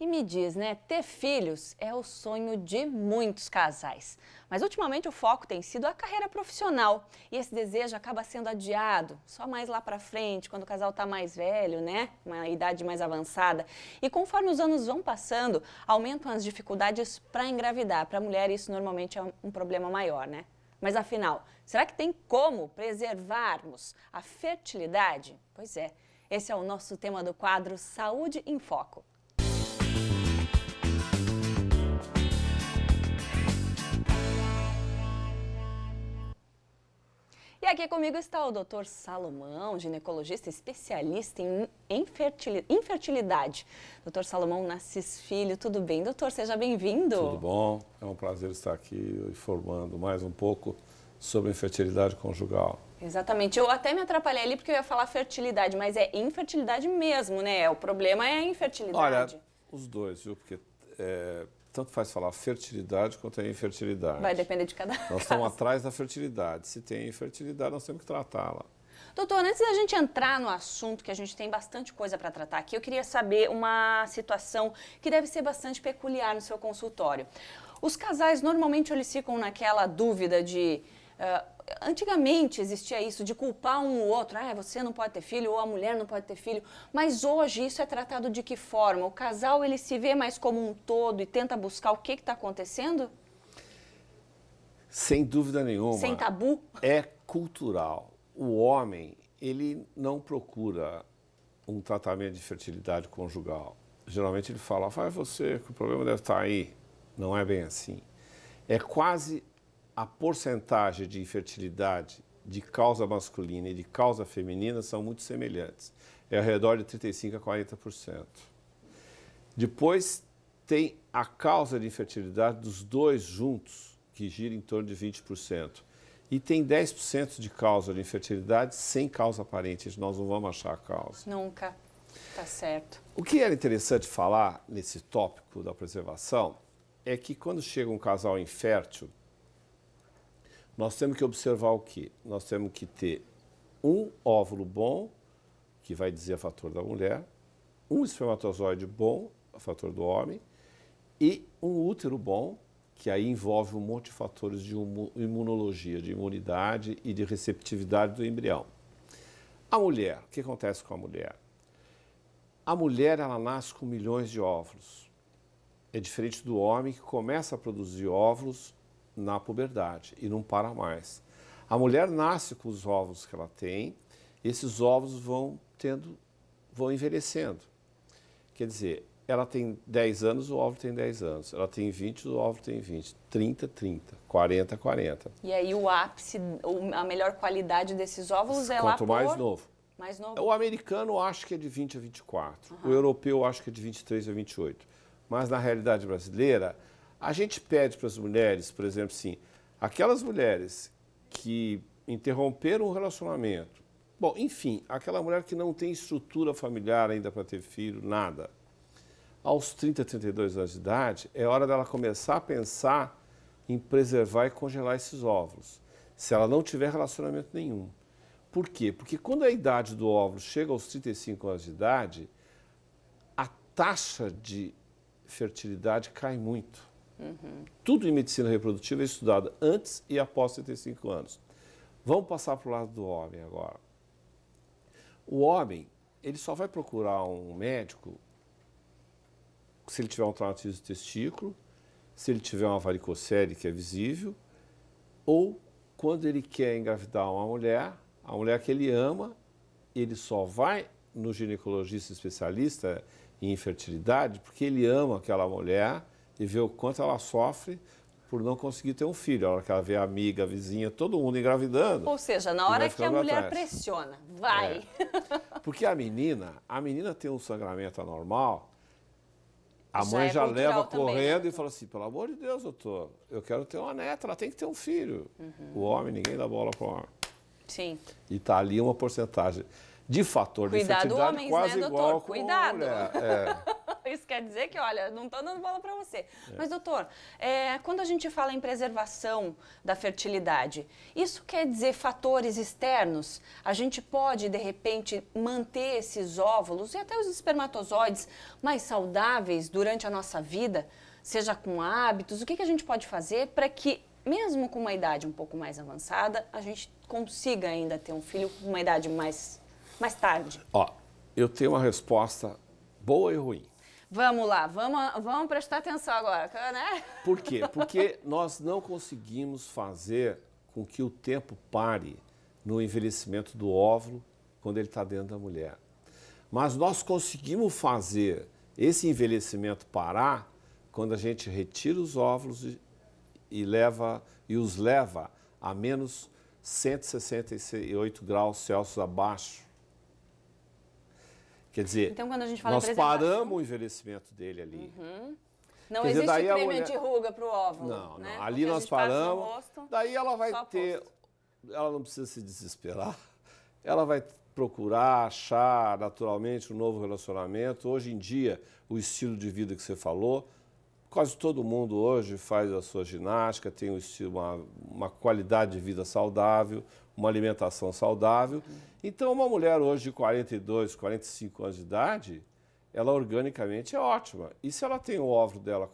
E me diz, né, ter filhos é o sonho de muitos casais. Mas ultimamente o foco tem sido a carreira profissional. E esse desejo acaba sendo adiado, só mais lá pra frente, quando o casal tá mais velho, né, uma idade mais avançada. E conforme os anos vão passando, aumentam as dificuldades para engravidar. Para a mulher isso normalmente é um problema maior, né? Mas afinal, será que tem como preservarmos a fertilidade? Pois é, esse é o nosso tema do quadro Saúde em Foco. E aqui comigo está o Dr. Salomão, ginecologista especialista em infertilidade. Dr. Salomão Nassis Filho, tudo bem? Doutor, seja bem-vindo. Tudo bom, é um prazer estar aqui informando mais um pouco sobre infertilidade conjugal. Exatamente, eu até me atrapalhei ali porque eu ia falar fertilidade, mas é infertilidade mesmo, né? O problema é a infertilidade. Olha, os dois, viu? Porque tanto faz falar fertilidade quanto a infertilidade. Vai depender de cada Nós estamos atrás da fertilidade. Se tem infertilidade, nós temos que tratá-la. Doutor, antes da gente entrar no assunto, que a gente tem bastante coisa para tratar aqui, eu queria saber uma situação que deve ser bastante peculiar no seu consultório. Os casais, normalmente, eles ficam naquela dúvida de... antigamente existia isso de culpar um ou outro, você não pode ter filho ou a mulher não pode ter filho, mas hoje isso é tratado de que forma? O casal ele se vê mais como um todo e tenta buscar o que está acontecendo? Sem dúvida nenhuma. Sem tabu? É cultural. O homem, ele não procura um tratamento de fertilidade conjugal. Geralmente ele fala, vai você, que o problema deve estar aí. Não é bem assim. É quase a porcentagem de infertilidade de causa masculina e de causa feminina são muito semelhantes. É ao redor de 35% a 40%. Depois tem a causa de infertilidade dos dois juntos, que gira em torno de 20%. E tem 10% de causa de infertilidade sem causa aparente. Nós não vamos achar a causa. Nunca. Tá certo. O que era interessante falar nesse tópico da preservação é que quando chega um casal infértil, nós temos que observar o quê? Nós temos que ter um óvulo bom, que vai dizer a fator da mulher, um espermatozoide bom, a fator do homem, e um útero bom, que aí envolve um monte de fatores de imunologia, de imunidade e de receptividade do embrião. A mulher, o que acontece com a mulher? A mulher, ela nasce com milhões de óvulos. É diferente do homem que começa a produzir óvulos na puberdade e não para mais. A mulher nasce com os óvulos que ela tem, esses óvulos vão envelhecendo. Quer dizer, ela tem 10 anos, o óvulo tem 10 anos. Ela tem 20, o óvulo tem 20. 30, 30. 40, 40. E aí o ápice, a melhor qualidade desses óvulos é lá por... Quanto mais novo. Mais novo. O americano acha que é de 20 a 24. O europeu acha que é de 23 a 28. Mas na realidade brasileira, a gente pede para as mulheres, por exemplo, assim, aquelas mulheres que interromperam o relacionamento, bom, enfim, aquela mulher que não tem estrutura familiar ainda para ter filho, nada. Aos 30, 32 anos de idade, é hora dela começar a pensar em preservar e congelar esses óvulos, se ela não tiver relacionamento nenhum. Por quê? Porque quando a idade do óvulo chega aos 35 anos de idade, a taxa de fertilidade cai muito. Tudo em medicina reprodutiva é estudado antes e após 35 anos. Vamos passar para o lado do homem agora. O homem, ele só vai procurar um médico se ele tiver um traumatismo do testículo, se ele tiver uma varicocele que é visível, ou quando ele quer engravidar uma mulher, a mulher que ele ama, ele só vai no ginecologista especialista em infertilidade porque ele ama aquela mulher e vê o quanto ela sofre por não conseguir ter um filho. A hora que ela vê a amiga, a vizinha, todo mundo engravidando. Ou seja, na hora que a mulher pressiona, vai. Porque a menina tem um sangramento anormal, a mãe já leva correndo e fala assim, pelo amor de Deus, doutor, eu quero ter uma neta, ela tem que ter um filho. O homem, ninguém dá bola para o homem. Sim. E está ali uma porcentagem de fator de fertilidade quase igual com a mulher. Isso quer dizer que, olha, não estou dando bola para você. Mas, doutor, quando a gente fala em preservação da fertilidade, isso quer dizer fatores externos? A gente pode, de repente, manter esses óvulos e até os espermatozoides mais saudáveis durante a nossa vida, seja com hábitos? O que a gente pode fazer para que, mesmo com uma idade um pouco mais avançada, a gente consiga ainda ter um filho com uma idade mais tarde? Ó, eu tenho uma resposta boa e ruim. Vamos lá, vamos prestar atenção agora, né? Por quê? Porque nós não conseguimos fazer com que o tempo pare no envelhecimento do óvulo quando ele está dentro da mulher. Mas nós conseguimos fazer esse envelhecimento parar quando a gente retira os óvulos e os leva a menos 168 graus Celsius abaixo. Quer dizer, então, quando a gente fala nós paramos o envelhecimento dele ali. Não Quer dizer, existe daí a creme mulher... anti-ruga para o óvulo. Não, né? ali Porque nós paramos, rosto, daí ela vai ter... Ela não precisa se desesperar, ela vai procurar, achar naturalmente um novo relacionamento. Hoje em dia, o estilo de vida que você falou, quase todo mundo hoje faz a sua ginástica, tem um estilo, uma qualidade de vida saudável, uma alimentação saudável. Então, uma mulher hoje de 42, 45 anos de idade, ela organicamente é ótima. E se ela tem o óvulo dela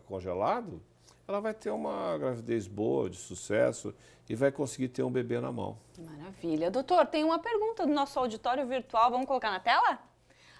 congelado, ela vai ter uma gravidez boa, de sucesso, e vai conseguir ter um bebê na mão. Maravilha. Doutor, tem uma pergunta do nosso auditório virtual, vamos colocar na tela?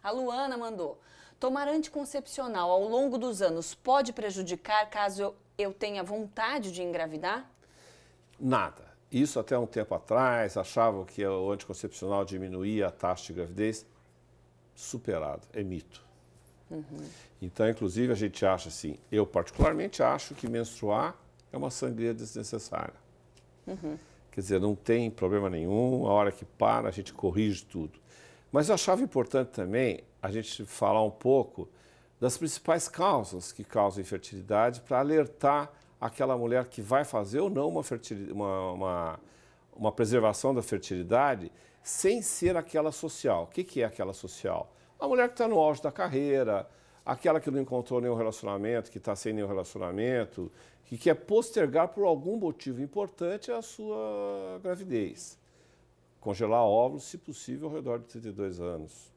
A Luana mandou: tomar anticoncepcional ao longo dos anos pode prejudicar caso eu tenha vontade de engravidar? Nada. Isso até um tempo atrás, achavam que o anticoncepcional diminuía a taxa de gravidez. Superado, é mito. Então, inclusive, a gente acha assim, eu particularmente acho que menstruar é uma sangria desnecessária. Quer dizer, não tem problema nenhum, a hora que para a gente corrige tudo. Mas eu achava importante também a gente falar um pouco das principais causas que causam infertilidade para alertar aquela mulher que vai fazer ou não uma preservação da fertilidade sem ser aquela social. O que é aquela social? A mulher que está no auge da carreira, aquela que não encontrou nenhum relacionamento, que está sem nenhum relacionamento, que quer postergar por algum motivo importante a sua gravidez. Congelar óvulos, se possível, ao redor de 32 anos.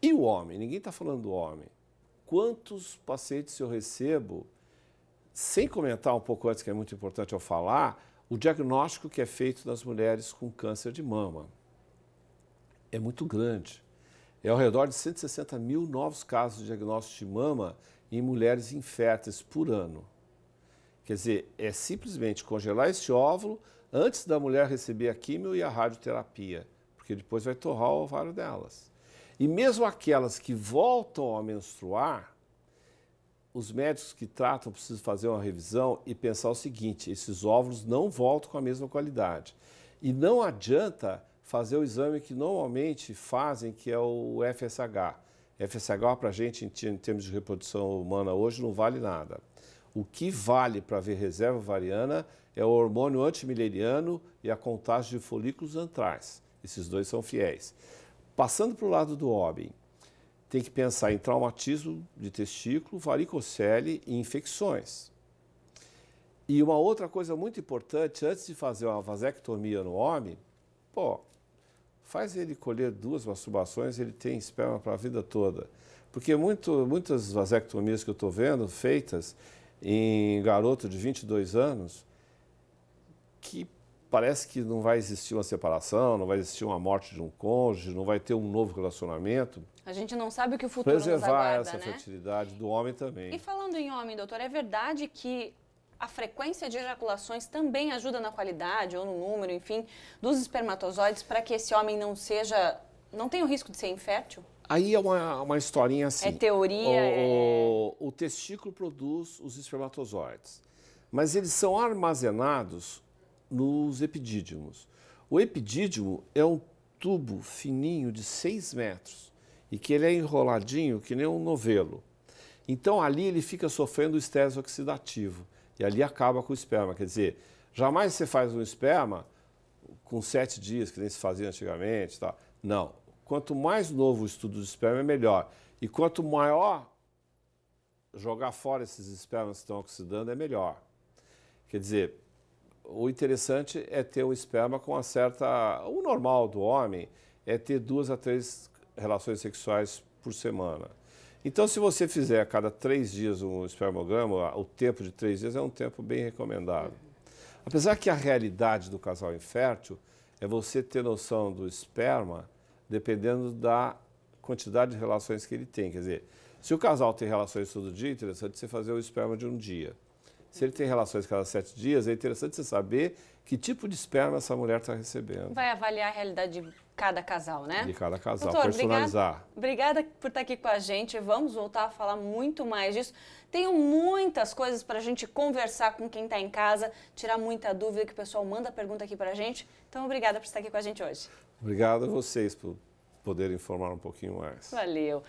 E o homem? Ninguém está falando do homem. Quantos pacientes eu recebo, sem comentar um pouco antes, que é muito importante eu falar, o diagnóstico que é feito nas mulheres com câncer de mama. É muito grande. É ao redor de 160 mil novos casos de diagnóstico de mama em mulheres inférteis por ano. Quer dizer, é simplesmente congelar esse óvulo antes da mulher receber a quimio e a radioterapia, porque depois vai torrar o ovário delas. E mesmo aquelas que voltam a menstruar, os médicos que tratam precisam fazer uma revisão e pensar o seguinte: esses óvulos não voltam com a mesma qualidade. E não adianta fazer o exame que normalmente fazem, que é o FSH. FSH para a gente, em termos de reprodução humana hoje, não vale nada. O que vale para ver reserva ovariana é o hormônio antimileriano e a contagem de folículos antrais. Esses dois são fiéis. Passando para o lado do homem, tem que pensar em traumatismo de testículo, varicocele e infecções. E uma outra coisa muito importante, antes de fazer uma vasectomia no homem, faz ele colher 2 masturbações, ele tem esperma para a vida toda. Porque muitas vasectomias que eu estou vendo, feitas em garoto de 22 anos, que parece que não vai existir uma separação, não vai existir uma morte de um cônjuge, não vai ter um novo relacionamento. A gente não sabe o que o futuro nos aguarda, preservar essa né? fertilidade do homem também. E falando em homem, doutor, é verdade que a frequência de ejaculações também ajuda na qualidade ou no número, enfim, dos espermatozoides para que esse homem não tenha o risco de ser infértil? Aí é uma historinha assim. É teoria? O testículo produz os espermatozoides, mas eles são armazenados nos epidídimos. O epidídimo é um tubo fininho de 6 metros e que ele é enroladinho que nem um novelo. Então ali ele fica sofrendo o estresse oxidativo e ali acaba com o esperma. Quer dizer, jamais você faz um esperma com 7 dias, que nem se fazia antigamente. Tá? Não. Quanto mais novo o estudo do esperma, é melhor. E quanto maior jogar fora esses espermas que estão oxidando, é melhor. Quer dizer, o interessante é ter um esperma com uma certa... O normal do homem é ter 2 a 3 relações sexuais por semana. Então, se você fizer a cada 3 dias um espermograma, o tempo de 3 dias é um tempo bem recomendado. Apesar que a realidade do casal infértil é você ter noção do esperma dependendo da quantidade de relações que ele tem. Quer dizer, se o casal tem relações todo dia, é interessante você fazer o esperma de um dia. Se ele tem relações cada 7 dias, é interessante você saber que tipo de esperma essa mulher está recebendo. Vai avaliar a realidade de cada casal, né? De cada casal, Doutor, personalizar. Obrigada por estar aqui com a gente. Vamos voltar a falar muito mais disso. Tenho muitas coisas para a gente conversar com quem está em casa, tirar muita dúvida, que o pessoal manda pergunta aqui para a gente. Então, obrigada por estar aqui com a gente hoje. Obrigado a vocês por poderem informar um pouquinho mais. Valeu.